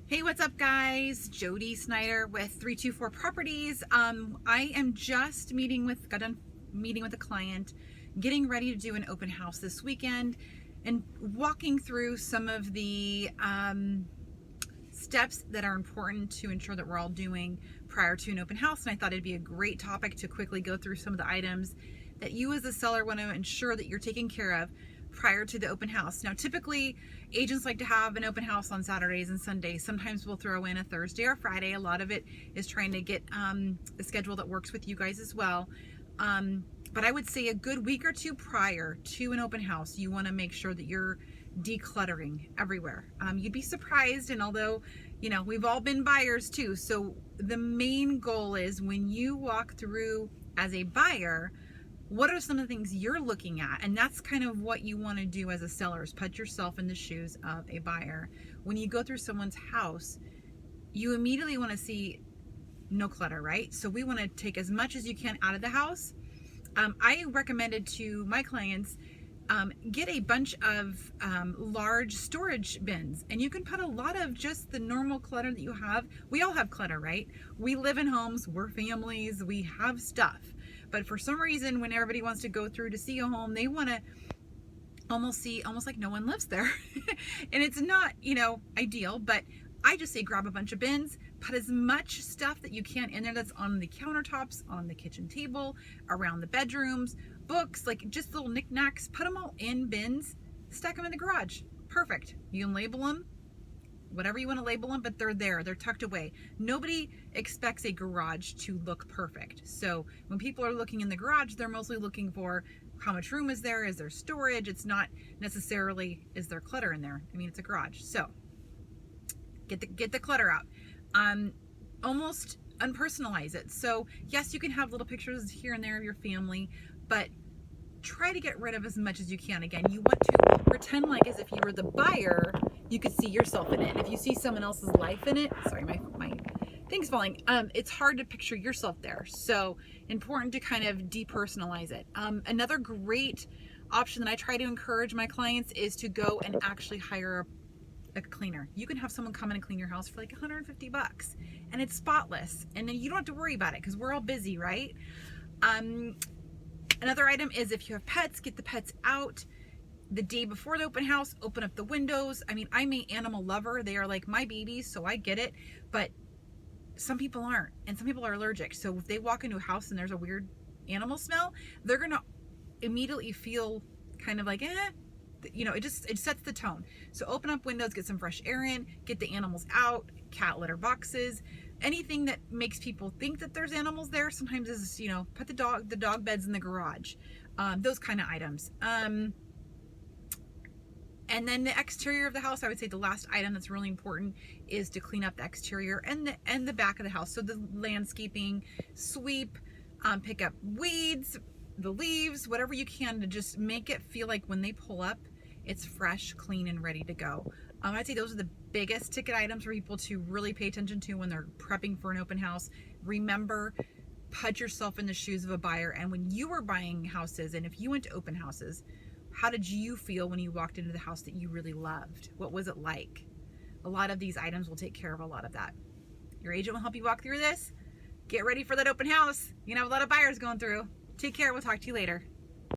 Hey, what's up, guys? Jody Snyder with 324 Properties. I am just got done meeting with a client, getting ready to do an open house this weekend, and walking through some of the steps that are important to ensure that we're all doing prior to an open house. And I thought it'd be a great topic to quickly go through some of the items that you as a seller want to ensure that you're taking care of prior to the open house. Now, typically agents like to have an open house on Saturdays and Sundays. Sometimes we'll throw in a Thursday or Friday. A lot of it is trying to get a schedule that works with you guys as well. But I would say a good week or two prior to an open house, you want to make sure that you're decluttering everywhere. You'd be surprised, and although, we've all been buyers too, so the main goal is when you walk through as a buyer, what are some of the things you're looking at? And that's kind of what you want to do as a seller, is put yourself in the shoes of a buyer. When you go through someone's house, you immediately want to see no clutter, right? So we want to take as much as you can out of the house. I recommended to my clients, get a bunch of large storage bins, and you can put a lot of just the normal clutter that you have. We all have clutter, right? We live in homes, we're families, we have stuff. But for some reason, when everybody wants to go through to see a home, they want to almost like no one lives there. And it's not, ideal, but I just say grab a bunch of bins, put as much stuff that you can in there that's on the countertops, on the kitchen table, around the bedrooms, books, like just little knickknacks, put them all in bins, stack them in the garage. Perfect. You can label them, whatever you want to label them, but they're there, they're tucked away. Nobody expects a garage to look perfect. So when people are looking in the garage, they're mostly looking for how much room is there storage? It's not necessarily, is there clutter in there? I mean, it's a garage. So get the clutter out. Almost unpersonalize it. So yes, you can have little pictures here and there of your family, but try to get rid of as much as you can. Again, you want to pretend like as if you were the buyer, you could see yourself in it. And if you see someone else's life in it, sorry, my thing's falling. It's hard to picture yourself there. So important to kind of depersonalize it. Another great option that I try to encourage my clients is to go and actually hire a cleaner. You can have someone come in and clean your house for like $150, and it's spotless. And then you don't have to worry about it because we're all busy, right? Another item is if you have pets, get the pets out the day before the open house, open up the windows. I mean, I'm an animal lover. They are like my babies, so I get it. But some people aren't, and some people are allergic. So if they walk into a house and there's a weird animal smell, they're going to immediately feel kind of like, it sets the tone. So open up windows, get some fresh air in, get the animals out, cat litter boxes, anything that makes people think that there's animals there. Sometimes is, put the dog beds in the garage, those kind of items. And then the exterior of the house, I would say the last item that's really important is to clean up the exterior and the back of the house. So the landscaping, sweep, pick up weeds, the leaves, whatever you can to just make it feel like when they pull up, it's fresh, clean, and ready to go. I'd say those are the biggest ticket items for people to really pay attention to when they're prepping for an open house. Remember, put yourself in the shoes of a buyer. And when you were buying houses, and if you went to open houses, how did you feel when you walked into the house that you really loved? What was it like? A lot of these items will take care of a lot of that. Your agent will help you walk through this. Get ready for that open house. You have a lot of buyers going through. Take care. We'll talk to you later.